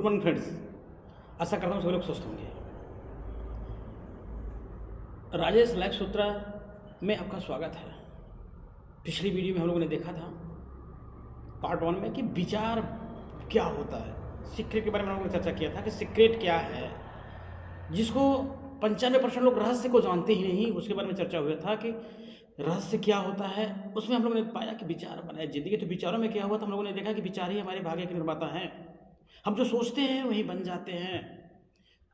Morning friends, आशा करता हूँ सभी लोग स्वस्थ होंगे। राजेश लाइफ सूत्रा में आपका स्वागत है। पिछली वीडियो में हम लोगों ने देखा था पार्ट 1 में कि विचार क्या होता है। सीक्रेट के बारे में हम लोगों ने चर्चा किया था कि सीक्रेट क्या है, जिसको 95% लोग रहस्य को जानते ही नहीं, उसके बारे में चर्चा हुआ था कि रहस्य क्या होता है। उसमें हम लोगों ने पाया कि विचार बनाए जिंदगी। तो विचारों में क्या हुआ था, हम लोगों ने देखा कि विचार ही हमारे भाग्य के निर्माता हैं। हम जो सोचते हैं वही बन जाते हैं।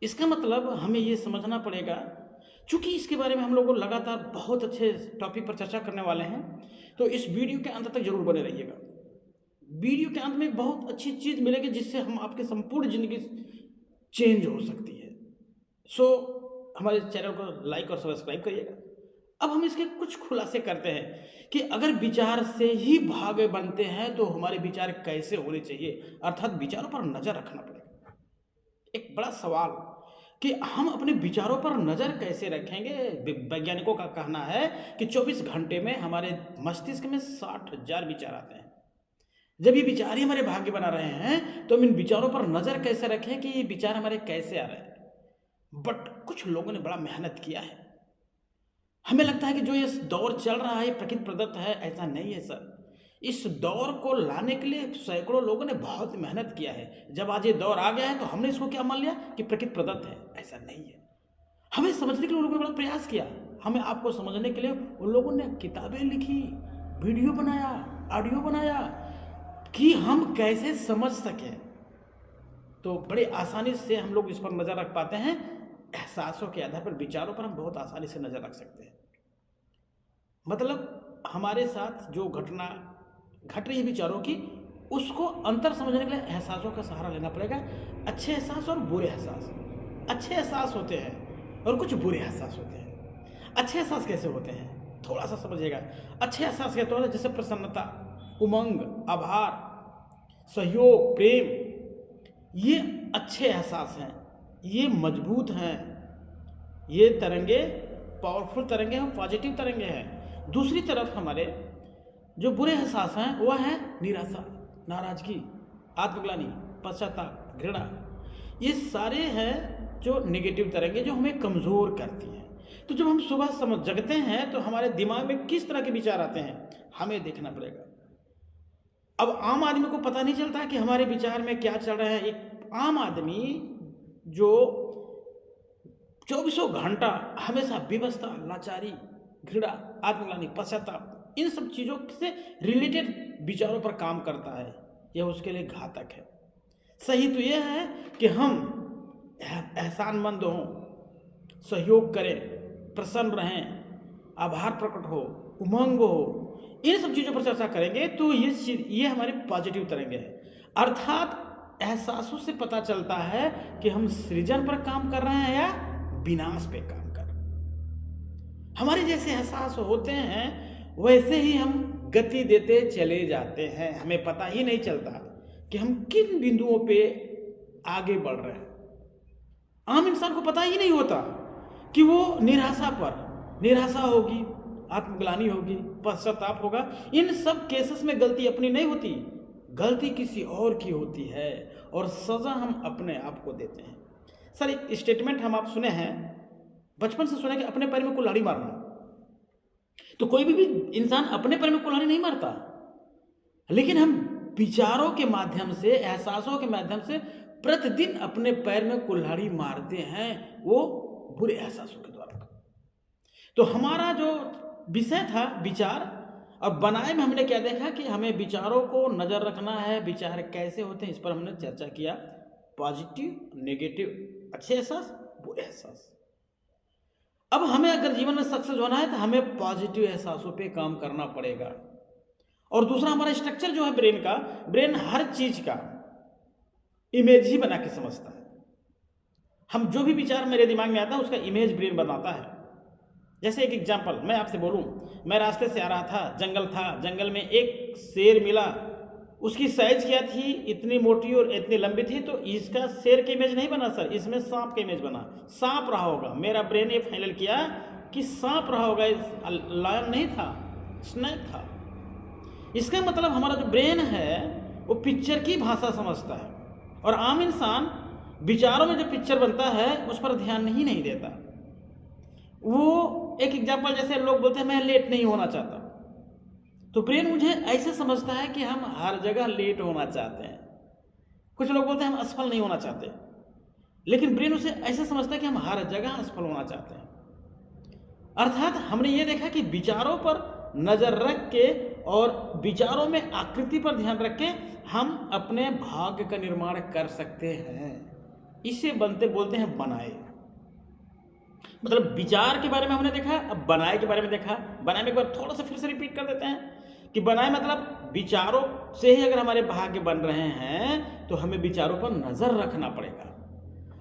इसका मतलब हमें ये समझना पड़ेगा, चूंकि इसके बारे में हम लोग लगातार बहुत अच्छे टॉपिक पर चर्चा करने वाले हैं, तो इस वीडियो के अंत तक जरूर बने रहिएगा। वीडियो के अंत में बहुत अच्छी चीज़ मिलेगी जिससे हम आपके संपूर्ण जिंदगी चेंज हो सकती है। हमारे चैनल को लाइक और सब्सक्राइब करिएगा। अब हम इसके कुछ खुलासे करते हैं कि अगर विचार से ही भाग्य बनते हैं तो हमारे विचार कैसे होने चाहिए, अर्थात विचारों पर नजर रखना पड़ेगा। एक बड़ा सवाल कि हम अपने विचारों पर नजर कैसे रखेंगे। वैज्ञानिकों का कहना है कि 24 घंटे में हमारे मस्तिष्क में 60,000 विचार आते हैं। जब ये विचार ही हमारे भाग्य बना रहे हैं तो हम इन विचारों पर नजर कैसे रखें कि ये विचार हमारे कैसे आ रहे हैं। बट कुछ लोगों ने बड़ा मेहनत किया है। हमें लगता है कि जो ये दौर चल रहा है प्रकृति प्रदत्त है, ऐसा नहीं है सर। इस दौर को लाने के लिए सैकड़ों लोगों ने बहुत मेहनत किया है। जब आज ये दौर आ गया है तो हमने इसको क्या मान लिया कि प्रकृति प्रदत्त है, ऐसा नहीं है। हमें समझने के लिए उन लोगों ने बड़ा प्रयास किया। हमें आपको समझने के लिए उन लोगों ने किताबें लिखी, वीडियो बनाया, ऑडियो बनाया कि हम कैसे समझ सकें। तो बड़े आसानी से हम लोग इस पर नजर रख पाते हैं। एहसासों के आधार पर, विचारों पर हम बहुत आसानी से नजर रख सकते हैं। मतलब हमारे साथ जो घटना घट रही है विचारों की, उसको अंतर समझने के लिए एहसासों का सहारा लेना पड़ेगा। अच्छे एहसास और बुरे एहसास। अच्छे एहसास होते हैं और कुछ बुरे एहसास होते हैं। अच्छे एहसास कैसे होते हैं थोड़ा सा समझिएगा। अच्छे एहसास कहते हैं जैसे प्रसन्नता, उमंग, आभार, सहयोग, प्रेम, ये अच्छे एहसास हैं, ये मजबूत हैं, ये तरंगे पावरफुल तरंगे हैं, पॉजिटिव तरंगे हैं। दूसरी तरफ हमारे जो बुरे एहसास हैं वह है निराशा, नाराजगी, आत्मग्लानि, पश्चाताप, घृणा। ये सारे हैं जो नेगेटिव तरंगे जो हमें कमज़ोर करती हैं। तो जब हम सुबह जगते हैं तो हमारे दिमाग में किस तरह के विचार आते हैं हमें देखना पड़ेगा। अब आम आदमी को पता नहीं चलता कि हमारे विचार में क्या चल रहा है। एक आम आदमी जो 24 घंटा हमेशा विवशता, लाचारी, घृणा, आत्मग्लानि, पश्चाताप, इन सब चीज़ों से रिलेटेड विचारों पर काम करता है, यह उसके लिए घातक है। सही तो यह है कि हम एहसानमंद हों, सहयोग करें, प्रसन्न रहें, आभार प्रकट हो, उमंग हो। इन सब चीज़ों पर चर्चा करेंगे तो ये हमारे पॉजिटिव तरंगे हैं। अर्थात एहसासों से पता चलता है कि हम सृजन पर काम कर रहे हैं या विनाश पे काम कर रहे हैं। हमारे जैसे एहसास होते हैं वैसे ही हम गति देते चले जाते हैं। हमें पता ही नहीं चलता कि हम किन बिंदुओं पे आगे बढ़ रहे हैं। आम इंसान को पता ही नहीं होता कि वो निराशा होगी, आत्मग्लानि होगी, पश्चाताप होगा। इन सब केसेस में गलती अपनी नहीं होती, गलती किसी और की होती है और सजा हम अपने आप को देते हैं। सर एक स्टेटमेंट हम आप सुने हैं, बचपन से सुने कि अपने पैर में कुल्हाड़ी मारना। तो कोई भी इंसान अपने पैर में कुल्हाड़ी नहीं मारता, लेकिन हम विचारों के माध्यम से, एहसासों के माध्यम से प्रतिदिन अपने पैर में कुल्हाड़ी मारते हैं, वो बुरे एहसासों के द्वारा। तो हमारा जो विषय था विचार, अब बनाए में हमने क्या देखा कि हमें विचारों को नजर रखना है। विचार कैसे होते हैं इस पर हमने चर्चा किया। पॉजिटिव, नेगेटिव, अच्छे एहसास, बुरे एहसास। अब हमें अगर जीवन में सक्सेस होना है तो हमें पॉजिटिव एहसासों पे काम करना पड़ेगा। और दूसरा हमारा स्ट्रक्चर जो है ब्रेन का, ब्रेन हर चीज का इमेज ही बना के समझता है। हम जो भी विचार मेरे दिमाग में आता है उसका इमेज ब्रेन बनाता है। जैसे एक एग्जाम्पल मैं आपसे बोलूं, मैं रास्ते से आ रहा था, जंगल था, जंगल में एक शेर मिला। उसकी साइज क्या थी, इतनी मोटी और इतनी लंबी थी। तो इसका शेर का इमेज नहीं बना सर, इसमें सांप का इमेज बना। सांप रहा होगा, मेरा ब्रेन ये फाइनल किया कि सांप रहा होगा, लायन नहीं था, स्नेक था। इसका मतलब हमारा जो ब्रेन है वो पिक्चर की भाषा समझता है। और आम इंसान विचारों में जो पिक्चर बनता है उस पर ध्यान नहीं देता। वो एक एग्जाम्पल, जैसे लोग बोलते हैं मैं लेट नहीं होना चाहता, तो ब्रेन मुझे ऐसे समझता है कि हम हर जगह लेट होना चाहते हैं। कुछ लोग बोलते हैं हम असफल नहीं होना चाहते, लेकिन ब्रेन उसे ऐसे समझता है कि हम हर जगह असफल होना चाहते हैं। अर्थात हमने ये देखा कि विचारों पर नजर रख के और विचारों में आकृति पर ध्यान रख के हम अपने भाग्य का निर्माण कर सकते हैं। इसे बोलते हैं बनाए। मतलब विचार के बारे में हमने देखा, अब बनाए के बारे में देखा। बनाए में एक बार थोड़ा सा फिर से रिपीट कर देते हैं कि बनाए मतलब विचारों से ही अगर हमारे भाग्य बन रहे हैं तो हमें विचारों पर नजर रखना पड़ेगा।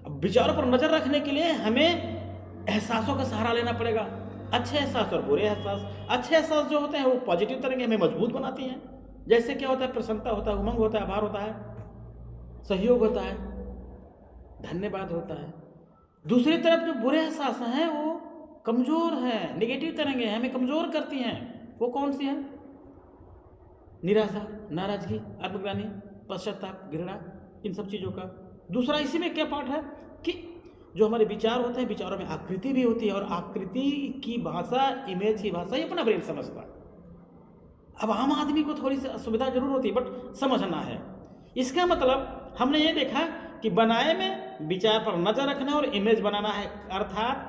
अब विचारों पर नजर रखने के लिए हमें एहसासों का सहारा लेना पड़ेगा। अच्छे एहसास और बुरे एहसास। अच्छे एहसास जो होते हैं वो पॉजिटिव तरह के हमें मजबूत बनाती हैं। जैसे क्या होता है, प्रसन्नता होता है, उमंग होता है, आभार होता है, सहयोग होता है, धन्यवाद होता है। दूसरी तरफ जो बुरे एहसास हैं वो कमजोर हैं, नेगेटिव तरंगे हैं, हमें कमजोर करती हैं। वो कौन सी हैं? निराशा, नाराजगी, आत्मग्लानि, पश्चाताप, घृणा, इन सब चीज़ों का। दूसरा इसी में क्या पार्ट है कि जो हमारे विचार होते हैं, विचारों में आकृति भी होती है, और आकृति की भाषा, इमेज की भाषा ही अपना ब्रेन समझता है। अब आम आदमी को थोड़ी सी असुविधा जरूर होती है, बट समझना है। इसका मतलब हमने ये देखा कि बनाए में विचार पर नजर रखना और इमेज बनाना है। अर्थात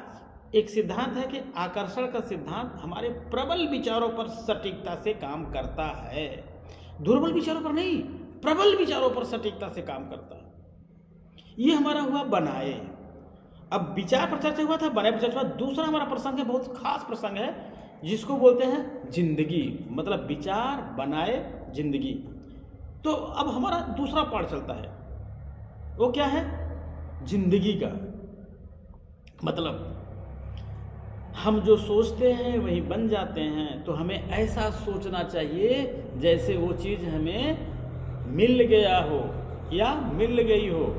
एक सिद्धांत है कि आकर्षण का सिद्धांत हमारे प्रबल विचारों पर सटीकता से काम करता है, दुर्बल विचारों पर नहीं, प्रबल विचारों पर सटीकता से काम करता है। ये हमारा हुआ बनाए। अब विचार पर चर्चा हुआ था, बनाए पर चर्चा हुआ। दूसरा हमारा प्रसंग है, बहुत खास प्रसंग है, जिसको बोलते हैं जिंदगी। मतलब विचार, बनाए, जिंदगी। तो अब हमारा दूसरा पार्ट चलता है, वो क्या है? जिंदगी का मतलब हम जो सोचते हैं वही बन जाते हैं। तो हमें ऐसा सोचना चाहिए जैसे वो चीज़ हमें मिल गया हो या मिल गई हो।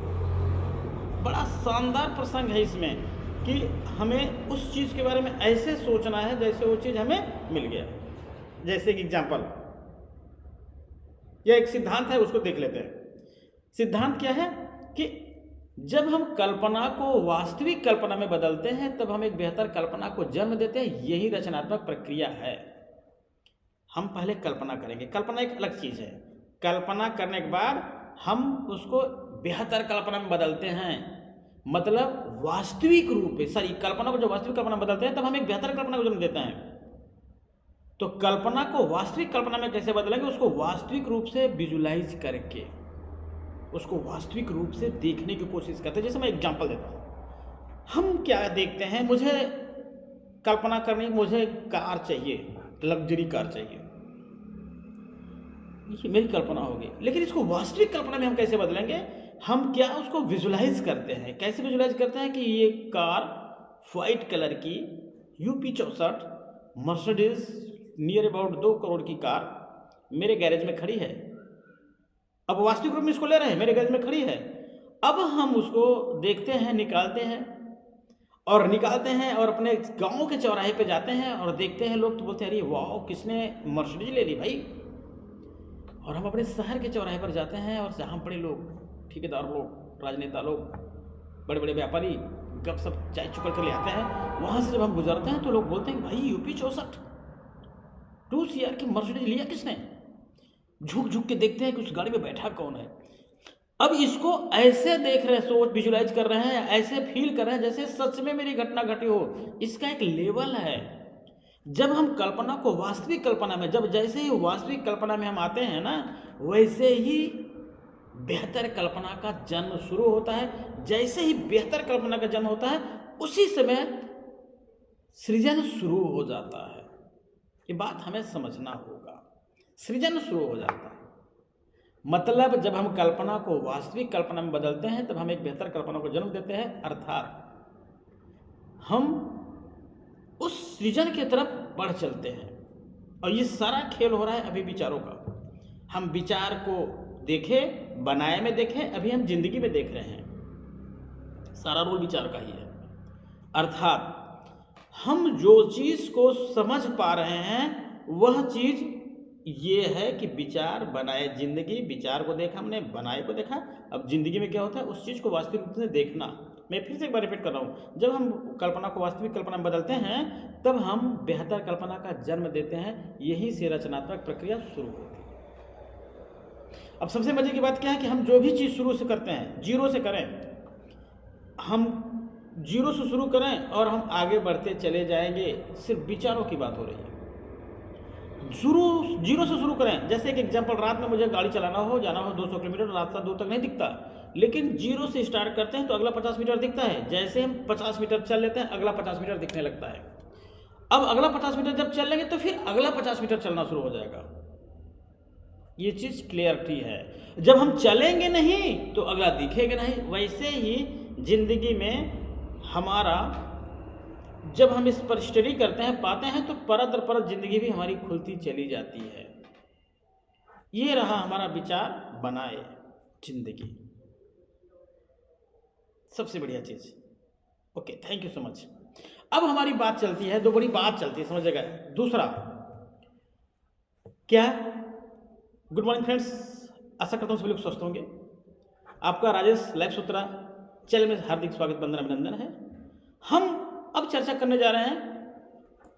बड़ा शानदार प्रसंग है इसमें कि हमें उस चीज़ के बारे में ऐसे सोचना है जैसे वो चीज़ हमें मिल गया। जैसे एक एग्जाम्पल या एक सिद्धांत है, उसको देख लेते हैं। सिद्धांत क्या है कि जब हम कल्पना को वास्तविक कल्पना में बदलते हैं तब हम एक बेहतर कल्पना को जन्म देते हैं। यही रचनात्मक प्रक्रिया है। हम पहले कल्पना करेंगे। कल्पना एक अलग चीज़ है। कल्पना करने के बाद हम उसको बेहतर कल्पना में बदलते हैं। मतलब वास्तविक रूप में, सॉरी, कल्पना को जब वास्तविक कल्पना में बदलते हैं तब हम एक बेहतर कल्पना को जन्म देते हैं। तो कल्पना को वास्तविक कल्पना में कैसे बदलेंगे? उसको वास्तविक रूप से विजुलाइज करके, उसको वास्तविक रूप से देखने की कोशिश करते हैं। जैसे मैं एग्जांपल देता हूँ, हम क्या देखते हैं, मुझे कल्पना करनी, मुझे कार चाहिए, लग्जरी कार चाहिए, ये मेरी कल्पना होगी। लेकिन इसको वास्तविक कल्पना में हम कैसे बदलेंगे? हम क्या उसको विजुलाइज करते हैं। कैसे विजुलाइज करते हैं कि ये कार वाइट कलर की UP 64 Mercedes near about 2 crore की कार मेरे गैरेज में खड़ी है। अब वास्तविक रूप में इसको ले रहे हैं, मेरे गैरेज में खड़ी है। अब हम उसको देखते हैं, निकालते हैं और अपने गांव के चौराहे पे जाते हैं और देखते हैं। लोग तो बोलते हैं अरे वाह, किसने मर्सिडीज ले ली भाई। और हम अपने शहर के चौराहे पर जाते हैं और जहाँ बड़े लोग, ठेकेदार लोग, राजनेता लोग, बड़े बड़े व्यापारी गपशप चाय चुकर कर ले आते हैं। वहाँ से जब हम गुजरते हैं तो लोग बोलते हैं भाई यूपी 64 2 CR की मर्सिडीज लिया किसने? झुक झुक के देखते हैं कि उस गाड़ी में बैठा कौन है। अब इसको ऐसे देख रहे हैं, सोच विजुलाइज कर रहे हैं, ऐसे फील कर रहे हैं जैसे सच में मेरी घटना घटी हो। इसका एक लेवल है। जब हम कल्पना को वास्तविक कल्पना में, जैसे ही वास्तविक कल्पना में हम आते हैं ना, वैसे ही बेहतर कल्पना का जन्म शुरू होता है। जैसे ही बेहतर कल्पना का जन्म होता है उसी समय सृजन शुरू हो जाता है। ये बात हमें समझना होगा। सृजन शुरू हो जाता है मतलब जब हम कल्पना को वास्तविक कल्पना में बदलते हैं तब हम एक बेहतर कल्पना को जन्म देते हैं। अर्थात हम उस सृजन की तरफ बढ़ चलते हैं। और ये सारा खेल हो रहा है अभी विचारों का। हम विचार को देखें, बनाए में देखें, अभी हम जिंदगी में देख रहे हैं। सारा रोल विचार का ही है। अर्थात हम जो चीज़ को समझ पा रहे हैं वह चीज़ ये है कि विचार बनाए, जिंदगी विचार को देखा हमने, बनाए को देखा। अब जिंदगी में क्या होता है, उस चीज़ को वास्तविक रूप से देखना। मैं फिर से एक बार रिपीट कर रहा हूँ, जब हम कल्पना को वास्तविक कल्पना में बदलते हैं तब हम बेहतर कल्पना का जन्म देते हैं। यही से रचनात्मक प्रक्रिया शुरू होती है। अब सबसे मजे की बात क्या है कि हम जो भी चीज़ शुरू से करते हैं, जीरो से करें, हम जीरो से शुरू करें और हम आगे बढ़ते चले जाएंगे। सिर्फ विचारों की बात हो रही है। जीरो से शुरू करें। जैसे एक एग्जांपल, रात में मुझे गाड़ी चलाना हो, जाना हो 200 किलोमीटर, रास्ता दूर तक नहीं दिखता, लेकिन जीरो से स्टार्ट करते हैं तो अगला 50 मीटर दिखता है। जैसे हम 50 मीटर चल लेते हैं, अगला 50 मीटर दिखने लगता है। अब अगला 50 मीटर जब चल लेंगे तो फिर अगला 50 मीटर चलना शुरू हो जाएगा। ये चीज़ क्लियरिटी है। जब हम चलेंगे नहीं तो अगला दिखेगा नहीं। वैसे ही जिंदगी में हमारा, जब हम इस पर स्टडी करते हैं, पाते हैं, तो परत दर परत जिंदगी भी हमारी खुलती चली जाती है। ये रहा हमारा विचार बनाए जिंदगी, सबसे बढ़िया चीज। Okay, thank you so much. अब हमारी बात चलती है, दो बड़ी बात चलती है, समझिएगा। दूसरा क्या? गुड मॉर्निंग फ्रेंड्स, आशा करता हूँ सभी लोग स्वस्थ होंगे। आपका राजेश लाइफ सूत्रा चैनल में हार्दिक स्वागत, वंदन, अभिनंदन है। हम अब चर्चा करने जा रहे हैं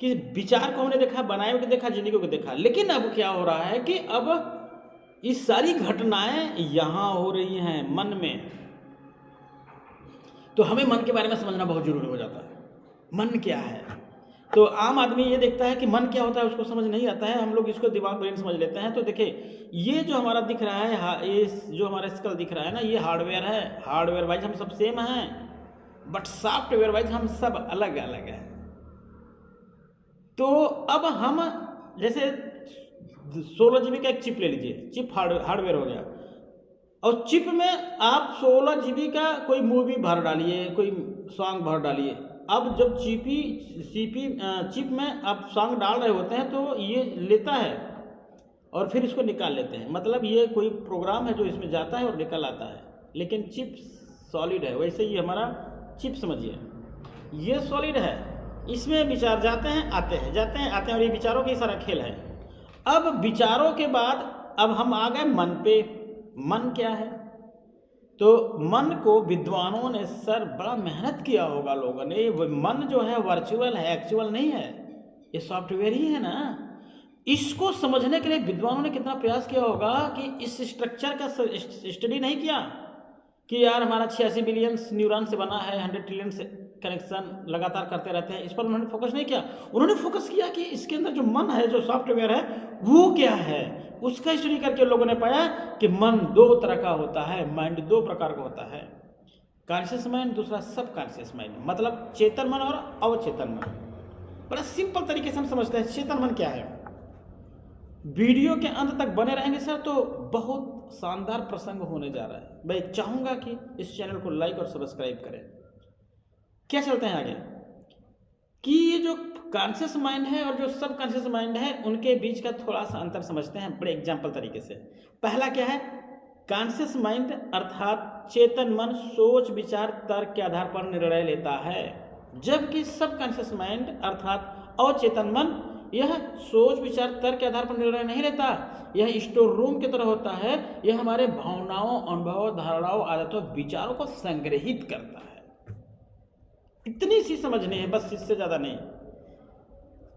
कि विचार को हमने देखा, बनाए को देखा, जिंदगी को देखा, लेकिन अब क्या हो रहा है कि अब इस सारी घटनाएं यहां हो रही हैं मन में। तो हमें मन के बारे में समझना बहुत जरूरी हो जाता है। मन क्या है? तो आम आदमी ये देखता है कि मन क्या होता है, उसको समझ नहीं आता है। हम लोग इसको दिमाग ब्रेन समझ लेते हैं। तो देखिए, ये जो हमारा दिख रहा है, ये जो हमारा स्कल दिख रहा है ना, ये हार्डवेयर है। हार्डवेयर वाइज हम सब सेम हैं, बट सॉफ्टवेयर वाइज हम सब अलग अलग हैं। तो अब हम जैसे 16 GB का एक चिप ले लीजिए, चिप हार्डवेयर हो गया, और चिप में आप 16 GB का कोई मूवी भर डालिए, कोई सॉन्ग भर डालिए। अब जब चिप में आप सॉन्ग डाल रहे होते हैं तो ये लेता है और फिर इसको निकाल लेते हैं। मतलब ये कोई प्रोग्राम है जो इसमें जाता है और निकल आता है, लेकिन चिप सॉलिड है। वैसे ही हमारा चिप समझिए, ये सॉलिड है, इसमें विचार जाते हैं आते हैं, जाते हैं आते हैं, और ये विचारों का सारा खेल है। अब विचारों के बाद अब हम आ गए मन पे। मन क्या है? तो मन को विद्वानों ने सर बड़ा मेहनत किया होगा लोगों ने। मन जो है वर्चुअल है, एक्चुअल नहीं है, ये सॉफ्टवेयर ही है ना। इसको समझने के लिए विद्वानों ने कितना प्रयास किया होगा कि इस स्ट्रक्चर का स्टडी नहीं किया कि यार हमारा 86 बिलियन न्यूरॉन से बना है, 100 ट्रिलियन से कनेक्शन लगातार करते रहते हैं। इस पर उन्होंने फोकस नहीं किया। उन्होंने फोकस किया कि इसके अंदर जो मन है, जो सॉफ्टवेयर है, वो क्या है। उसका स्टडी करके लोगों ने पाया कि मन दो तरह का होता है, माइंड दो प्रकार का होता है, कॉन्शियस माइंड, दूसरा सब कॉन्शियस माइंड। मतलब चेतन मन और अवचेतन मन। बड़ा सिंपल तरीके से हम समझते हैं चेतन मन क्या है। वीडियो के अंत तक बने रहेंगे सर, तो बहुत शानदार प्रसंग होने जा रहा है। मैं चाहूंगा कि इस चैनल को लाइक और सब्सक्राइब करें। क्या चलते हैं आगे कि ये जो कॉन्शियस माइंड है और जो सब कॉन्शियस माइंड है, उनके बीच का थोड़ा सा अंतर समझते हैं बड़े एग्जाम्पल तरीके से। पहला क्या है? कॉन्शियस माइंड अर्थात चेतन मन सोच विचार तर्क के आधार पर निर्णय लेता है, जबकि सब कॉन्शियस माइंड अर्थात अवचेतन मन यह सोच विचार तर्क के आधार पर निर्णय नहीं लेता। यह स्टोर रूम की तरह होता है। यह हमारे भावनाओं, अनुभवों, धारणाओं, आदतों, विचारों को संग्रहित करता है। इतनी सी समझनी है बस, इससे ज्यादा नहीं।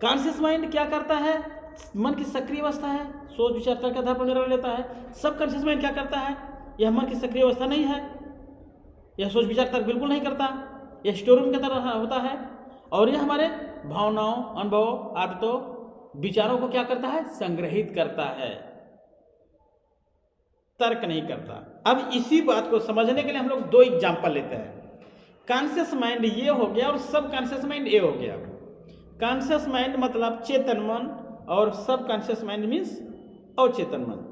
कॉन्शियस माइंड क्या करता है? मन की सक्रिय अवस्था है, सोच विचार तर्क के आधार पर निर्णय लेता है। सब कॉन्शियस माइंड क्या करता है? यह मन की सक्रिय अवस्था नहीं है, यह सोच विचार तर्क बिल्कुल नहीं करता, यह स्टोर रूम की तरह होता है, और यह हमारे भावनाओं, अनुभवों, आदतों, विचारों को क्या करता है? संग्रहित करता है, तर्क नहीं करता। अब इसी बात को समझने के लिए हम लोग दो एग्जाम्पल लेते हैं। कॉन्शियस माइंड ये हो गया और सब कॉन्शियस माइंड ये हो गया। कॉन्शियस माइंड मतलब चेतन मन और सब कॉन्शियस माइंड मीन्स अवचेतन मन।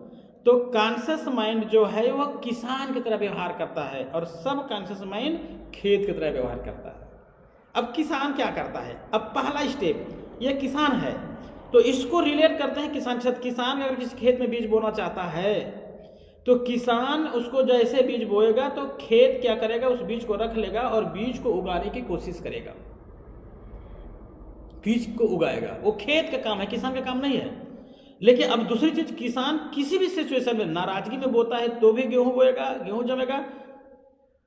तो कॉन्शियस माइंड जो है वह किसान की तरह व्यवहार करता है और सब कॉन्शियस माइंड खेत की तरह व्यवहार करता है। अब किसान क्या करता है? अब पहला स्टेप, यह किसान है तो इसको रिलेट करते हैं किसान के साथ। किसान अगर किसी खेत में बीज बोना चाहता है तो किसान उसको जैसे बीज बोएगा तो खेत क्या करेगा? उस बीज को रख लेगा और बीज को उगाने की कोशिश करेगा, बीज को उगाएगा। वो खेत का काम है, किसान का काम नहीं है। लेकिन अब दूसरी चीज, किसान किसी भी सिचुएशन में नाराजगी में बोता है तो भी गेहूं बोएगा, गेहूं जमेगा,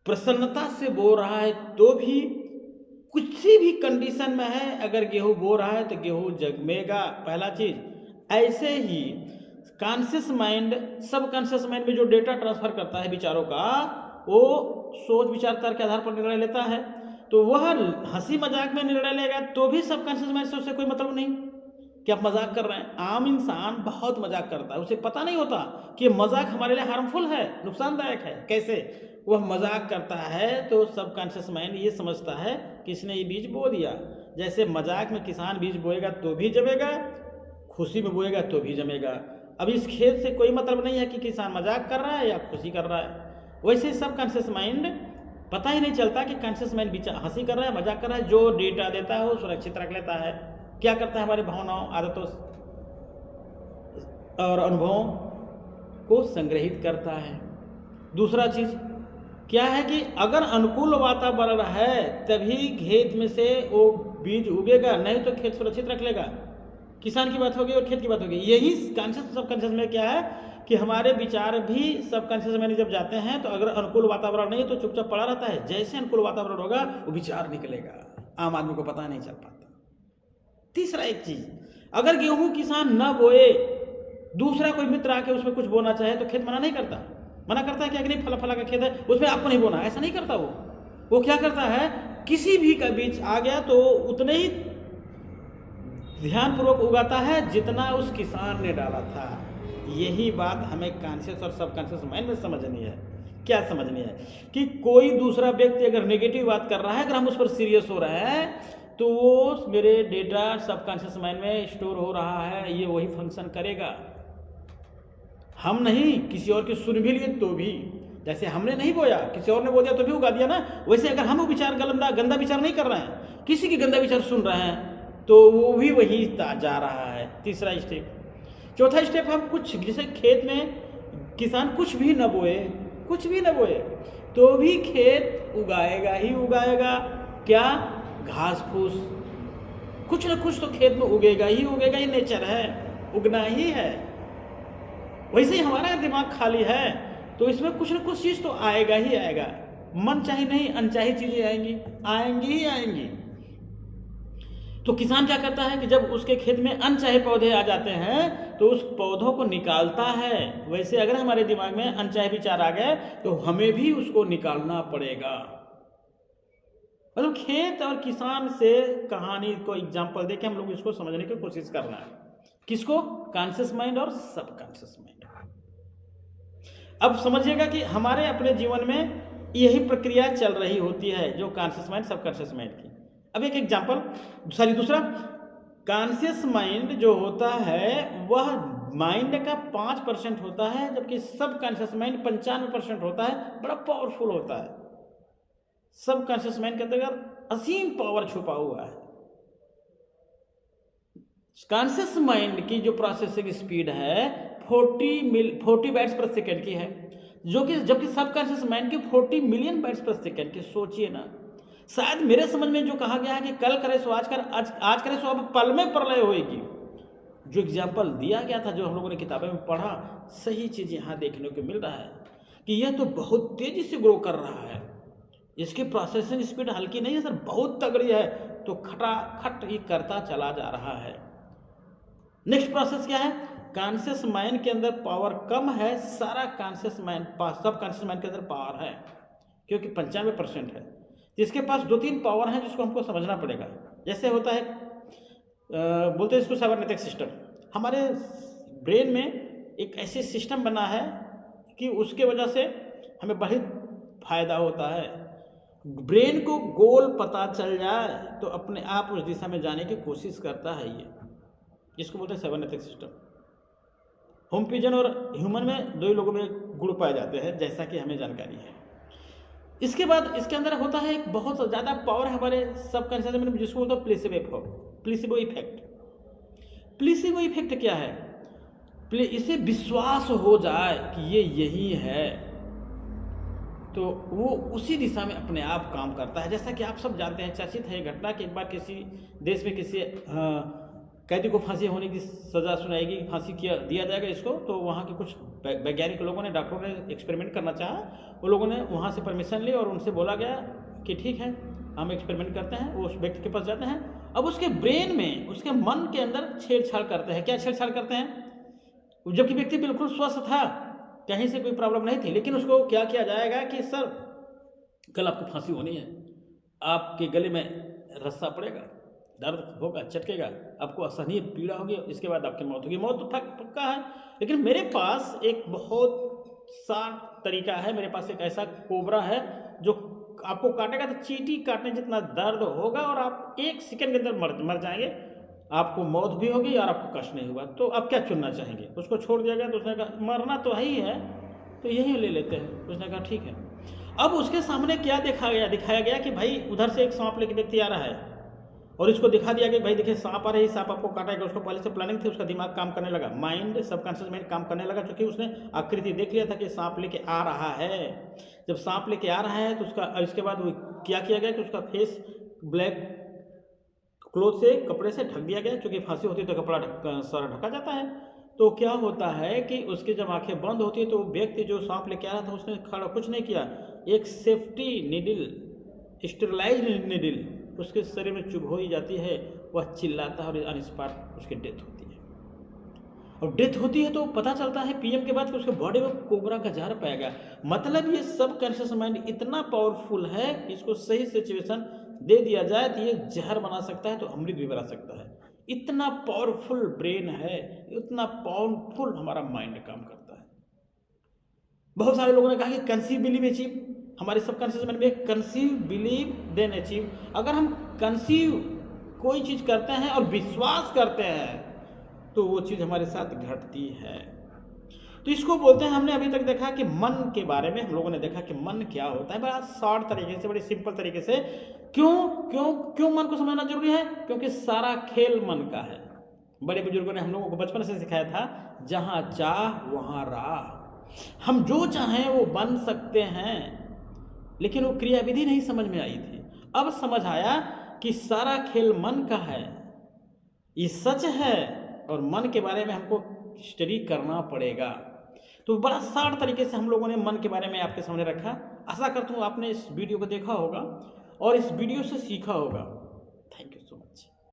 प्रसन्नता से बो रहा है तो भी, किसी भी कंडीशन में है अगर गेहूं बो रहा है तो गेहूं जमेगा, पहला चीज। ऐसे ही कॉन्शियस माइंड, सब कॉन्शियस माइंड में जो डेटा ट्रांसफर करता है विचारों का, वो सोच विचार तर्क के आधार पर निर्णय लेता है। तो वह हंसी मजाक में निर्णय लेगा तो भी सब कॉन्शियस माइंड से उसे कोई मतलब नहीं कि आप मजाक कर रहे हैं। आम इंसान बहुत मजाक करता है, उसे पता नहीं होता कि मजाक हमारे लिए हार्मफुल है, नुकसानदायक है। कैसे वह मजाक करता है तो सब कॉन्शियस माइंड ये समझता है कि इसने ये बीज बो दिया। जैसे मजाक में किसान बीज बोएगा तो भी जमेगा, खुशी में बोएगा तो भी जमेगा। अब इस खेत से कोई मतलब नहीं है कि किसान मजाक कर रहा है या खुशी कर रहा है। वैसे सब कॉन्शियस माइंड पता ही नहीं चलता कि कॉन्शियस माइंड हंसी कर रहा है, मजाक कर रहा है। जो डेटा देता है वो सुरक्षित रख लेता है। क्या करता है, हमारे भावनाओं, आदतों और अनुभवों को संग्रहित करता है। दूसरा चीज क्या है कि अगर अनुकूल वातावरण है तभी खेत में से वो बीज उगेगा, नहीं तो खेत सुरक्षित रख लेगा। किसान की बात होगी और खेत की बात होगी। यही कॉन्शियस सब कॉन्शियस में क्या है कि हमारे विचार भी सब कॉन्शियस में जब जाते हैं तो अगर अनुकूल वातावरण नहीं तो चुपचाप पड़ा रहता है। जैसे अनुकूल वातावरण होगा वो विचार निकलेगा, आम आदमी को पता नहीं चल पाता। तीसरा एक चीज, अगर गेहूं किसान न बोए, दूसरा कोई मित्र आके उसमें कुछ बोना चाहे तो खेत मना नहीं करता। मना करता है कि नहीं फला फला का खेत है उसमें आपको नहीं बोना, ऐसा नहीं करता। वो क्या करता है, किसी भी का बीज आ गया तो उतने ही ध्यानपूर्वक उगाता है जितना उस किसान ने डाला था। यही बात हमें कॉन्शियस और सबकॉन्शियस माइंड में समझनी है। क्या समझनी है कि कोई दूसरा व्यक्ति अगर नेगेटिव बात कर रहा है, अगर हम उस पर सीरियस हो रहे हैं तो वो मेरे डेटा सबकॉन्शियस माइंड में स्टोर हो रहा है, ये वही फंक्शन करेगा। हम नहीं, किसी और की सुन भी लिए तो भी, जैसे हमने नहीं बोया किसी और ने बो दिया तो भी उगा दिया ना, वैसे अगर हम वो विचार गंदा विचार नहीं कर रहे हैं, किसी की गंदा विचार सुन रहे हैं तो वो भी वही जा रहा है। तीसरा स्टेप। चौथा स्टेप, हम कुछ जैसे खेत में किसान कुछ भी न बोए तो भी खेत उगाएगा ही उगाएगा। क्या, घास फूस, कुछ न कुछ तो खेत में उगेगा ही उगेगा, ये नेचर है, उगना ही है। वैसे ही हमारा दिमाग खाली है तो इसमें कुछ न कुछ चीज तो आएगा ही आएगा। मन चाहे नहीं, अनचाही चीजें आएंगी ही आएंगी। तो किसान क्या करता है कि जब उसके खेत में अनचाहे पौधे आ जाते हैं तो उस पौधों को निकालता है। वैसे अगर हमारे दिमाग में अनचाहे विचार आ गए तो हमें भी उसको निकालना पड़ेगा। मतलब खेत और किसान से कहानी को एग्जाम्पल देके हम लोग इसको समझने की कोशिश करना है। किसको, कॉन्शियस माइंड और सबकॉन्शियस माइंड। अब समझिएगा कि हमारे अपने जीवन में यही प्रक्रिया चल रही होती है, जो कॉन्शियस माइंड सबकॉन्शियस माइंड की। अब एक एग्जाम्पल, दूसरा, कॉन्शियस माइंड जो होता है वह माइंड का 5% होता है, जबकि सबकॉन्शियस माइंड 95% होता है। बड़ा पावरफुल होता है। सबकॉन्शियस माइंड के अंदर असीम पावर छुपा हुआ है। कॉन्शियस माइंड की जो प्रोसेसिंग स्पीड है 40 बाइट्स पर सेकेंड की है, जो कि जबकि सबकॉन्शियस माइंड की 40 मिलियन बाइट्स पर सेकेंड की। सोचिए ना, शायद मेरे समझ में जो कहा गया है कि कल करे सो आज कर, आज करे सो अब पल में प्रलय होएगी, जो एग्जाम्पल दिया गया था, जो हम लोगों ने किताबें में पढ़ा, सही चीज यहाँ देखने को मिल रहा है कि यह तो बहुत तेजी से ग्रो कर रहा है। इसकी प्रोसेसिंग स्पीड हल्की नहीं है सर, बहुत तगड़ी है। तो खटाखट ही करता चला जा रहा है। नेक्स्ट प्रोसेस क्या है, कॉन्शियस माइंड के अंदर पावर कम है, सारा कॉन्शियस माइंड सबकॉन्शियस माइंड के अंदर पावर है क्योंकि 95% है। जिसके पास 2-3 पावर हैं जिसको हमको समझना पड़ेगा। जैसे होता है बोलते हैं इसको साइबरनेटिक सिस्टम। हमारे ब्रेन में एक ऐसी सिस्टम बना है कि उसके वजह से हमें बहुत फायदा होता है। ब्रेन को गोल पता चल जाए तो अपने आप उस दिशा में जाने की कोशिश करता है, ये जिसको बोलते हैं साइबरनेटिक सिस्टम। होम पिजन और ह्यूमन में 2 लोगों में गुण पाए जाते हैं, जैसा कि हमें जानकारी है। इसके बाद इसके अंदर होता है एक बहुत ज़्यादा पावर हमारे सबकॉन्शियस में, जिसको बोलते हैं प्लेसिबो इफेक्ट। प्लेसिबो इफेक्ट क्या है, इसे विश्वास हो जाए कि ये यही है तो वो उसी दिशा में अपने आप काम करता है। जैसा कि आप सब जानते हैं, चर्चित है घटना कि एक बार किसी देश में किसी कैदी को फांसी होने की सज़ा सुनाएगी, फांसी दिया जाएगा इसको, तो वहाँ के कुछ वैज्ञानिक लोगों ने, डॉक्टरों ने एक्सपेरिमेंट करना चाहा। वो लोगों ने वहाँ से परमिशन ली और उनसे बोला गया कि ठीक है हम एक्सपेरिमेंट करते हैं। वो उस व्यक्ति के पास जाते हैं, अब उसके ब्रेन में, उसके मन के अंदर छेड़छाड़ करते हैं। क्या छेड़छाड़ करते हैं? जबकि व्यक्ति बिल्कुल स्वस्थ था, कहीं से कोई प्रॉब्लम नहीं थी, लेकिन उसको क्या किया जाएगा कि सर कल आपको फांसी होनी है, आपके गले में रस्सा पड़ेगा, दर्द होगा, चटकेगा, आपको असहनीय पीड़ा होगी, इसके बाद आपकी मौत होगी। मौत तो पक्का है। लेकिन मेरे पास एक बहुत सा तरीका है, मेरे पास एक ऐसा कोबरा है जो आपको काटेगा तो चींटी काटने जितना दर्द होगा और आप 1 सेकंड के अंदर मर जाएंगे, आपको मौत भी होगी और आपको कष्ट नहीं होगा। तो आप क्या चुनना चाहेंगे? उसको छोड़ दिया गया तो उसने कहा मरना तो है ही है, तो यही ले लेते हैं। उसने कहा ठीक है। अब उसके सामने क्या दिखाया गया कि भाई उधर से एक सांप लेके व्यक्ति आ रहा है और इसको दिखा दिया कि भाई देखिए सांप आ रही है, सांप आपको काटेगा। उसको पहले से प्लानिंग थी, उसका दिमाग काम करने लगा, माइंड, सबकॉन्शियस माइंड काम करने लगा, क्योंकि उसने आकृति देख लिया था कि सांप लेके आ रहा है। जब सांप लेके आ रहा है तो उसका, इसके बाद वो क्या किया गया कि उसका फेस ब्लैक क्लोथ से, कपड़े से ढक दिया गया, क्योंकि फांसी होती है तो कपड़ा सारा ढका जाता है। तो क्या होता है कि उसकी जब आंखें बंद होती है तो व्यक्ति जो सांप लेके आ रहा था उसने खड़ा कुछ नहीं किया, एक सेफ्टी निडिल, स्टेरिलाइज्ड निडिल उसके शरीर में चुभोई जाती है, वह चिल्लाता है और ऑन स्पॉट उसकी डेथ होती है। और डेथ होती है तो पता चलता है पीएम के बाद कि उसके बॉडी में कोबरा का जहर पाया गया। मतलब ये सब कॉन्शियस माइंड इतना पावरफुल है कि इसको सही सिचुएशन दे दिया जाए तो ये जहर बना सकता है, तो अमृत भी बना सकता है। इतना पावरफुल ब्रेन है, इतना पावरफुल हमारा माइंड काम करता है। बहुत सारे लोगों ने कहा कि कंसीव बिलीव अचीव, हमारे सबकॉन्शियस माइंड में कंसीव बिलीव देन अचीव। अगर हम कंसीव कोई चीज़ करते हैं और विश्वास करते हैं तो वो चीज़ हमारे साथ घटती है। तो इसको बोलते हैं, हमने अभी तक देखा कि मन के बारे में हम लोगों ने देखा कि मन क्या होता है, बड़ा शॉर्ट तरीके से, बड़े सिंपल तरीके से। क्यों मन को समझना जरूरी है? क्योंकि सारा खेल मन का है। बड़े बुजुर्गों ने हम लोगों को बचपन से सिखाया था, जहाँ चाह वहाँ राह। हम जो चाहें वो बन सकते हैं, लेकिन वो क्रियाविधि नहीं समझ में आई थी। अब समझ आया कि सारा खेल मन का है, ये सच है, और मन के बारे में हमको स्टडी करना पड़ेगा। तो बड़ा शॉर्ट तरीके से हम लोगों ने मन के बारे में आपके सामने रखा। आशा करता हूँ आपने इस वीडियो को देखा होगा और इस वीडियो से सीखा होगा।